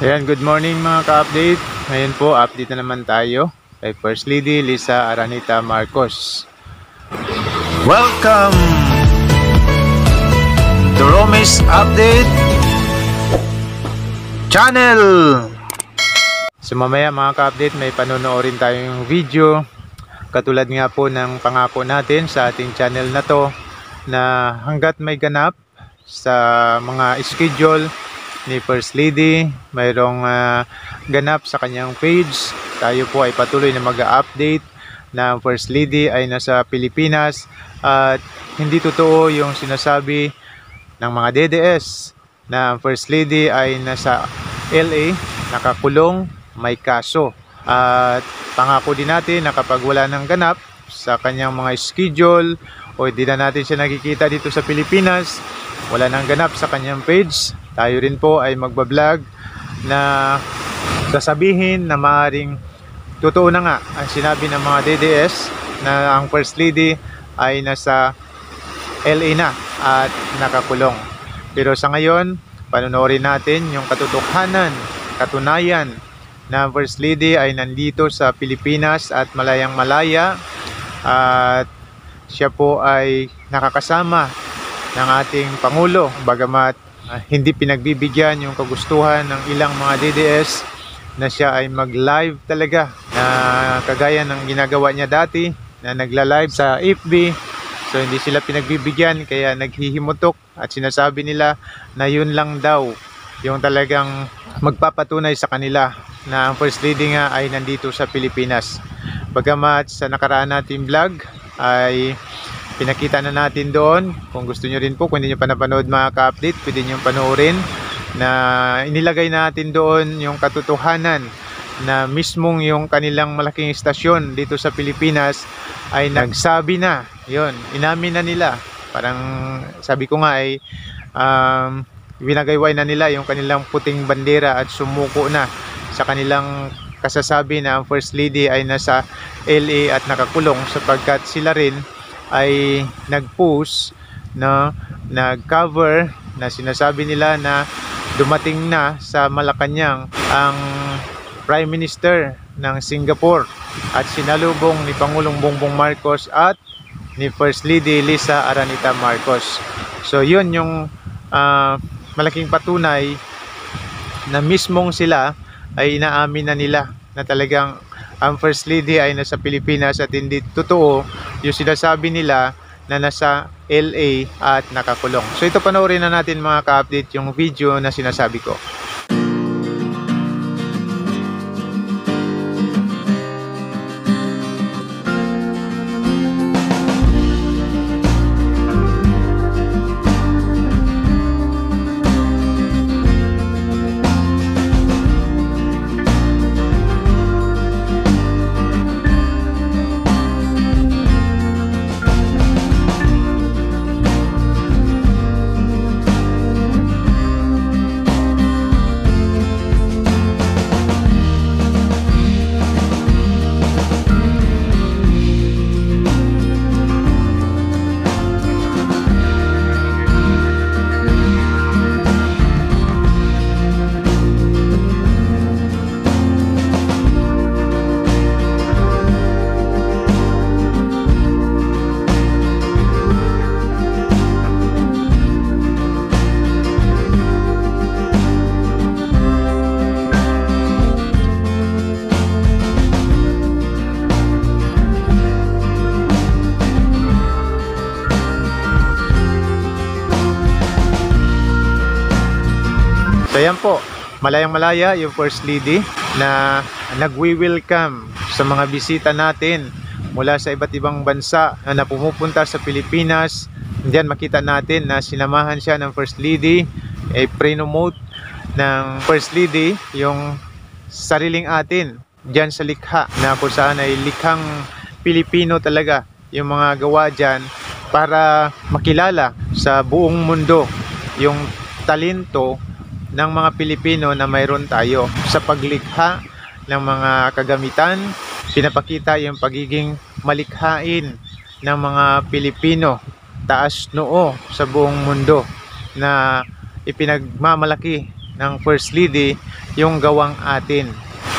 Ayan, good morning mga ka-update. Ngayon po, update na naman tayo kay First Lady Lisa Aranita Marcos. Welcome to Romis Update Channel. So mamaya mga ka-update, may panonoorin tayong video. Katulad nga po ng pangako natin sa ating channel na to, na hanggat may ganap sa mga schedule ni First Lady, mayroong ganap sa kanyang page, tayo po ay patuloy na mag-update na First Lady ay nasa Pilipinas at hindi totoo yung sinasabi ng mga DDS na First Lady ay nasa LA, nakakulong, may kaso. At pangako din natin na kapag wala ng ganap sa kanyang mga schedule o hindi na natin siya nakikita dito sa Pilipinas, wala nang ganap sa kanyang page, tayo rin po ay magbablog na sasabihin na maaaring totoo na nga ang sinabi ng mga DDS na ang First Lady ay nasa LA na at nakakulong. Pero sa ngayon, panonoorin natin yung katotohanan, katunayan na First Lady ay nandito sa Pilipinas at malayang malaya, at siya po ay nakakasama ng ating Pangulo, bagamat hindi pinagbibigyan yung kagustuhan ng ilang mga DDS na siya ay mag-live talaga, na kagaya ng ginagawa niya dati na nagla-live sa FB. So hindi sila pinagbibigyan, kaya naghihimutok at sinasabi nila na yun lang daw yung talagang magpapatunay sa kanila na ang First Lady nga ay nandito sa Pilipinas. Bagamat sa nakaraan nating vlog ay pinakita na natin doon. Kung gusto nyo rin po, kung hindi nyo pa napanood mga ka-update, pwede nyo panoorin, na inilagay natin doon yung katotohanan na mismong yung kanilang malaking istasyon dito sa Pilipinas ay nagsabi na, yon, inamin na nila. Parang sabi ko nga ay binagayway na nila yung kanilang puting bandera at sumuko na sa kanilang kasasabi na ang First Lady ay nasa LA at nakakulong, sapagkat sila rin ay nag-post na nag-cover na sinasabi nila na dumating na sa Malacanang ang Prime Minister ng Singapore at sinalubong ni Pangulong Bongbong Marcos at ni First Lady Lisa Aranita Marcos. So yun yung malaking patunay na mismong sila ay inaamin na nila na talagang ang First Lady ay nasa Pilipinas at hindi totoo yung sinasabi nila na nasa LA at nakakulong. So ito, panoorin na natin mga ka-update yung video na sinasabi ko. So yan po, malayang malaya yung First Lady na nagwi-welcome sa mga bisita natin mula sa iba't ibang bansa na pumupunta sa Pilipinas. Diyan makita natin na sinamahan siya ng First Lady, pre-promote ng First Lady yung sariling atin diyan sa likha, na kung saan ay likhang Pilipino talaga yung mga gawa diyan, para makilala sa buong mundo yung talento ng mga Pilipino na mayroon tayo sa paglikha ng mga kagamitan. Pinapakita yung pagiging malikhain ng mga Pilipino, taas noo sa buong mundo, na ipinagmamalaki ng First Lady yung gawang atin.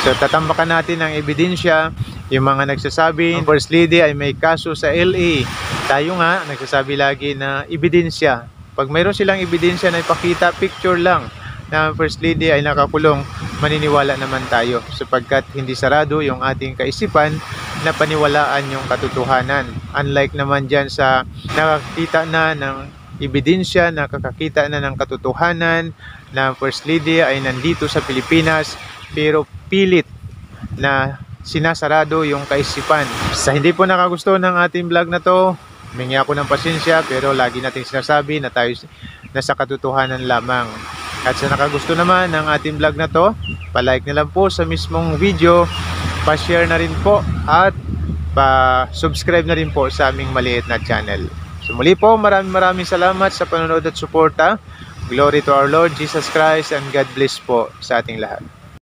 So tatambakan natin ang ebidensya, yung mga nagsasabi ang First Lady ay may kaso sa LA. Tayo nga nagsasabi lagi na ebidensya. Pag mayroon silang ebidensya na ipakita, picture lang na First Lady ay nakakulong, maniniwala naman tayo sapagkat hindi sarado yung ating kaisipan na paniwalaan yung katotohanan. Unlike naman dyan sa nakakita na ng ebidensya, nakakakita na ng katotohanan na First Lady ay nandito sa Pilipinas pero pilit na sinasarado yung kaisipan. Sa hindi po nakagusto ng ating vlog na to, humingi ako ng pasensya pero lagi nating sinasabi na tayo nasa katotohanan lamang. At sa nakagusto naman ng ating vlog na to, palike na lang po sa mismong video, pa-share na rin po at pa-subscribe na rin po sa aming maliit na channel. So muli po, maraming salamat sa panonood at suporta. Glory to our Lord Jesus Christ and God bless po sa ating lahat.